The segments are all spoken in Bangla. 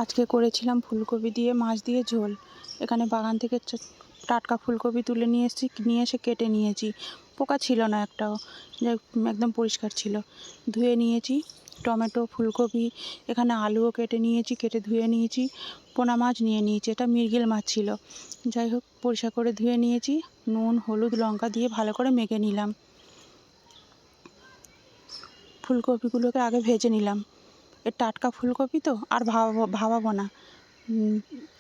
আজকে করেছিলাম ফুলকপি দিয়ে মাছ দিয়ে ঝোল। এখানে বাগান থেকে টাটকা ফুলকপি তুলে নিয়ে এসেছি, নিয়ে এসে কেটে নিয়েছি। পোকা ছিল না একটাও, একদম পরিষ্কার ছিল। ধুয়ে নিয়েছি টমেটো, ফুলকপি, এখানে আলুও কেটে নিয়েছি, কেটে ধুয়ে নিয়েছি। পোনা মাছ নিয়ে নিয়েছি, এটা মৃগেল মাছ ছিল। যাই হোক, পরিষ্কার করে ধুয়ে নিয়েছি। নুন, হলুদ, লঙ্কা দিয়ে ভালো করে মেখে নিলাম। ফুলকপিগুলোকে আগে ভেজে নিলাম। টাটকা ফুলকপি তো আর ভাবাবো না,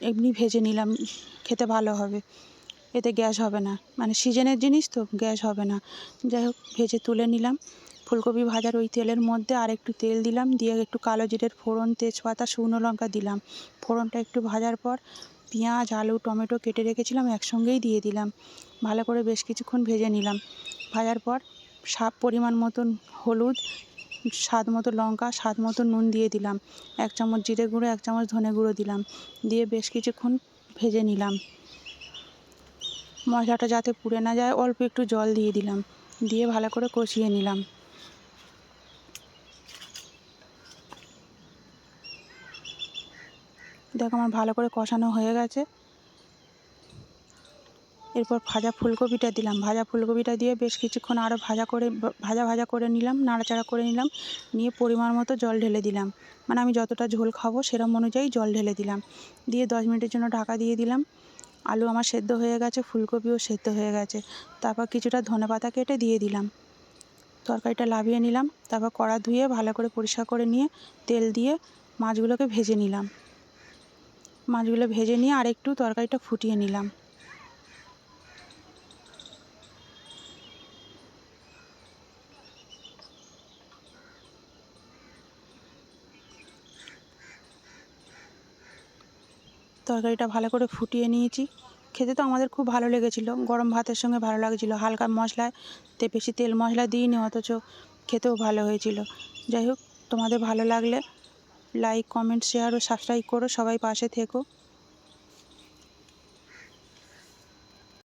এমনি ভেজে নিলাম, খেতে ভালো হবে, এতে গ্যাস হবে না, মানে সিজনের জিনিস তো গ্যাস হবে না। যাই হোক, ভেজে তুলে নিলাম। ফুলকপি ভাজার ওই তেলের মধ্যে আর একটু তেল দিলাম, দিয়ে একটু কালো জিরের ফোড়ন, তেজপাতা, শুকনো লঙ্কা দিলাম। ফোড়নটা একটু ভাজার পর পেঁয়াজ, আলু, টমেটো কেটে রেখেছিলাম একসঙ্গেই দিয়ে দিলাম। ভালো করে বেশ কিছুক্ষণ ভেজে নিলাম। ভাজার পর পরিমাণ মতন হলুদ, স্বাদ মতো লঙ্কা, স্বাদ মতো নুন দিয়ে দিলাম। 1 চামচ জিরে গুঁড়ো, 1 চামচ ধনে গুঁড়ো দিলাম। দিয়ে বেশ কিছুক্ষণ ভেজে নিলাম। মশলাটা যাতে পুড়ে না যায় অল্প একটু জল দিয়ে দিলাম, দিয়ে ভালো করে কষিয়ে নিলাম। দেখো, আমার ভালো করে কষানো হয়ে গেছে। এরপর ভাজা ফুলকপিটা দিলাম। ভাজা ফুলকপিটা দিয়ে বেশ কিছুক্ষণ আরও ভাজা করে নিলাম, নাড়াচাড়া করে নিলাম। নিয়ে পরিমাণ মতো জল ঢেলে দিলাম, মানে আমি যতটা ঝোল খাবো সেরকম অনুযায়ী জল ঢেলে দিলাম। দিয়ে 10 মিনিটের জন্য ঢাকা দিয়ে দিলাম। আলু আমার সেদ্ধ হয়ে গেছে, ফুলকপিও সেদ্ধ হয়ে গেছে। তারপর কিছুটা ধনেপাতা কেটে দিয়ে দিলাম। তরকারিটা নামিয়ে নিলাম। তারপর কড়া ধুয়ে ভালো করে পরিষ্কার করে নিয়ে তেল দিয়ে মাছগুলোকে ভেজে নিলাম। মাছগুলো ভেজে নিয়ে আরেকটু তরকারিটা ফুটিয়ে নিলাম। তরকারিটা ভালো করে ফুটিয়ে নিয়েছি। খেতে তো আমাদের খুব ভালো লেগেছিলো, গরম ভাতের সঙ্গে ভালো লাগছিলো। হালকা মশলায়, বেশি তেল মশলা দিইনি, অথচ খেতেও ভালো হয়েছিল। যাই হোক, তোমাদের ভালো লাগলে লাইক, কমেন্ট, শেয়ার ও সাবস্ক্রাইব করো। সবাই পাশে থেকো।